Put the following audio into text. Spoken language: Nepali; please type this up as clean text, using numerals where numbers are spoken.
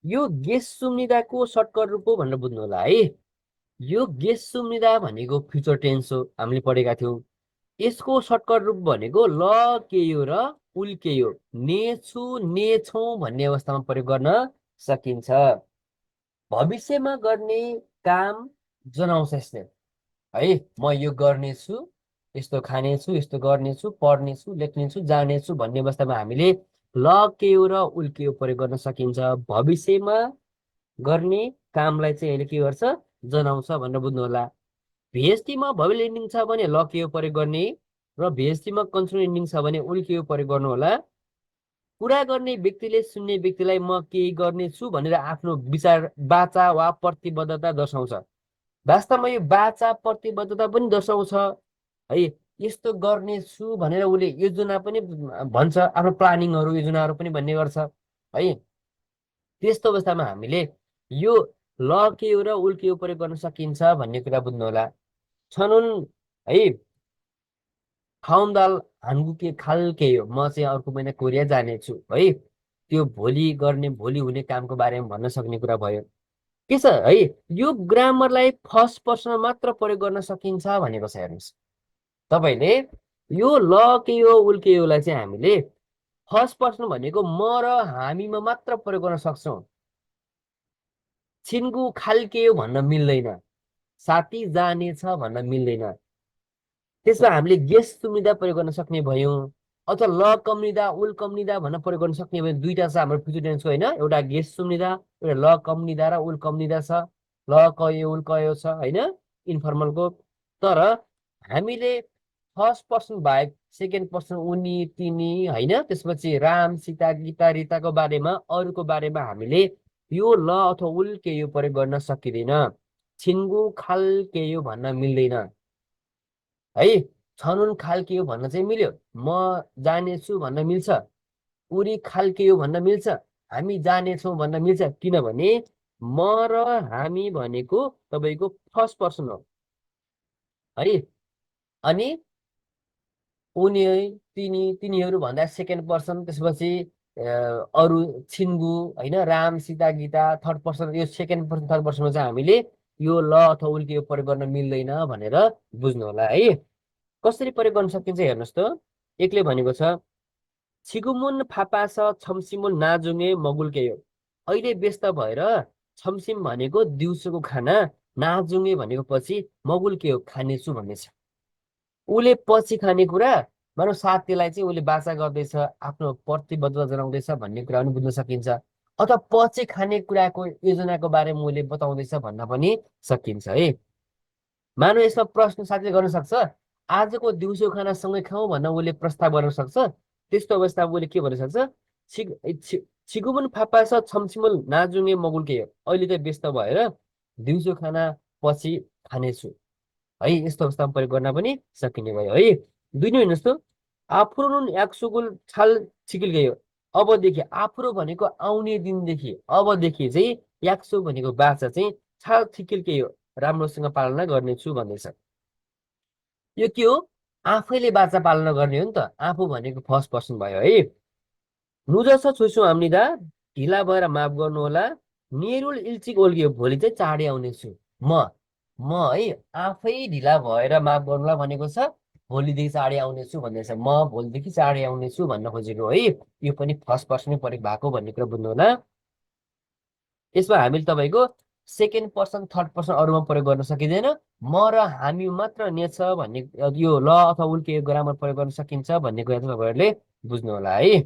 यो गेस्सुम्निदाको सर्टकट रूप हो भनेर बुझ्नु होला है। यो गेस्सुम्निदा भनेको फ्युचर टेन्स हो, हामीले पढेका थियौँ। यसको सर्टकट रूप भनेको ल केयो र उल केयो, नेछु नेछौँ भन्ने अवस्थामा प्रयोग गर्न सकिन्छ। भविष्यमा गर्ने काम जनाउँछ यसले है। म यो गर्नेछु, यस्तो खानेछु, यस्तो गर्नेछु, पढ्नेछु, लेख्नेछु, जानेछु भन्ने अवस्थामा हामीले ल केयो र उल केयो प्रयोग गर्न सकिन्छ। भविष्यमा गर्ने कामलाई चाहिँ अहिले के गर्छ, जनाउँछ भनेर बुझ्नु होला। भिएसटीमा भवेल इन्डिङ छ भने ल केयो प्रयोग गर्ने र भिएसटीमा कन्सोनेन्ट इन्डिङ छ भने उल केयो प्रयोग गर्नु होला। कुरा गर्ने व्यक्तिले सुन्ने व्यक्तिलाई म केही गर्नेछु भनेर आफ्नो विचार, बाचा वा प्रतिबद्धता दर्शाउँछ। वास्तवमा यो बाचा प्रतिबद्धता पनि दर्शाउँछ है। यस्तो गर्नेछु भनेर उसले योजना पनि भन्छ, आफ्नो प्लानिङहरू योजनाहरू पनि भन्ने गर्छ है। त्यस्तो अवस्थामा हामीले यो ल केयो र उल केयो प्रयोग गर्न सकिन्छ भन्ने कुरा बुझ्नु होला। छनुन है, खाउन्दाल हान्गुके खालके हो, म चाहिँ अर्को महिना कोरिया जानेछु है। त्यो भोलि गर्ने, भोलि हुने कामको बारेमा भन्न सक्ने कुरा भयो। के छ है, यो ग्रामरलाई फर्स्ट पर्सनमा मात्र प्रयोग गर्न सकिन्छ भनेको छ। हेर्नुहोस् तपाईँले यो ल केयो उल केयोलाई चाहिँ हामीले फर्स्ट पर्सन भनेको म र हामीमा मात्र प्रयोग गर्न सक्छौँ। छिन्गु खाल्केयो भन्न मिल्दैन, साथी जानेछ भन्न मिल्दैन। त्यसमा हामीले गेस सुम्निदा प्रयोग गर्न सक्ने भयौँ, अथवा ल कम्निदा उल कम्निदा भन्न प्रयोग गर्न सक्ने भयो। दुईटा छ हाम्रो फ्युचर टेन्सको होइन, एउटा गेस सुम्निदा, एउटा ल कम्निदा र उल कम्निदा छ। ल कयो उल कयो छ होइन इन्फर्मलको। तर हामीले फर्स्ट पर्सन बाहेक सेकेन्ड पर्सन उनी तिनी होइन, त्यसपछि राम सीता गीता रिताको बारेमा, अरूको बारेमा हामीले यो ल अथवा उल केयो प्रयोग गर्न सकिँदैन। छिन्गु खाल केयो भन्न मिल्दैन है। छनुन खाल्कियो भन्न चाहिँ मिल्यो, म जानेछु भन्न मिल्छ, उरी खाल्कियो भन्न मिल्छ, हामी जानेछौँ भन्न मिल्छ। किनभने म र हामी भनेको तपाईँको फर्स्ट पर्सन हो है। अनि उनी तिनी तिनीहरू भन्दा सेकेन्ड पर्सन, त्यसपछि अरू छिन्गु होइन, राम सीता गीता थर्ड पर्सन। यो सेकेन्ड पर्सन थर्ड पर्सनमा चाहिँ हामीले यो ल अथवा उल्कियो प्रयोग गर्न मिल्दैन भनेर बुझ्नु होला है। कसरी प्रयोग गर्न सकिन्छ हेर्नुहोस् त। एकले भनेको छ छिगुमुन फापास छम्सिमुल नाजुङे मगुल्के हो। अहिले व्यस्त भएर छम्सिम भनेको दिउँसोको खाना, नाजुङे भनेको पछि, मगुल्के हो खानेछु भन्ने छ। उसले पछि खाने कुरा मानव साथीलाई चाहिँ उसले बाचा गर्दैछ, आफ्नो प्रतिबद्धता जनाउँदैछ भन्ने कुरा पनि बुझ्न सकिन्छ। अथवा पछि खाने कुराको योजनाको बारेमा उसले बताउँदैछ भन्न पनि सकिन्छ है। मानव यसमा प्रश्न साथीले गर्न सक्छ, आजको दिउँसो खाना सँगै खाउँ भन्न उसले प्रस्ताव गर्न सक्छ। त्यस्तो अवस्थामा उसले के भन्न सक्छ, छिगुमुन फापा छ छम्छिमुल नाजुङे मगुल्के हो। अहिले चाहिँ व्यस्त भएर दिउँसो खाना पछि खानेछु है। यस्तो अवस्थामा प्रयोग गर्न पनि सकिने भयो है। दुई नै हेर्नुहोस् त, आफुरुन याक्सुगुल छाल छिकिल गयो। अबदेखि आफुरो भनेको आउने दिनदेखि, अबदेखि चाहिँ याक्सु भनेको बाचा चाहिँ छाल छिकिल हो, राम्रोसँग पालना गर्नेछु भन्दैछ। यो के हो, आफैले बाचा पालना गर्ने हो नि त। आफू भनेको फर्स्ट पर्सन भयो है। नुजस छुसु हामीदा ढिला भएर माफ गर्नु होला, निरुल इल्चिक ओल्गियो, भोलि चाहिँ चाँडै आउनेछु म है। आफै ढिला भएर माफ गर्नुला भनेको छ, भोलिदेखि चाँडै आउनेछु भन्दैछ। म भोलिदेखि चाँडै आउनेछु भन्न खोजेको है। यो पनि फर्स्ट पर्सनै प्रयोग भएको भन्ने कुरा बुझ्नु होला। यसमा हामीले तपाईँको सेकेन्ड पर्सन थर्ड पर्सन अरूमा प्रयोग गर्न सकिँदैन। म र हामी मात्र नेछ भन्ने यो ल अथवा उल्के ग्रामर प्रयोग गर्न सकिन्छ भन्ने कुरा चाहिँ तपाईँहरूले बुझ्नु होला है।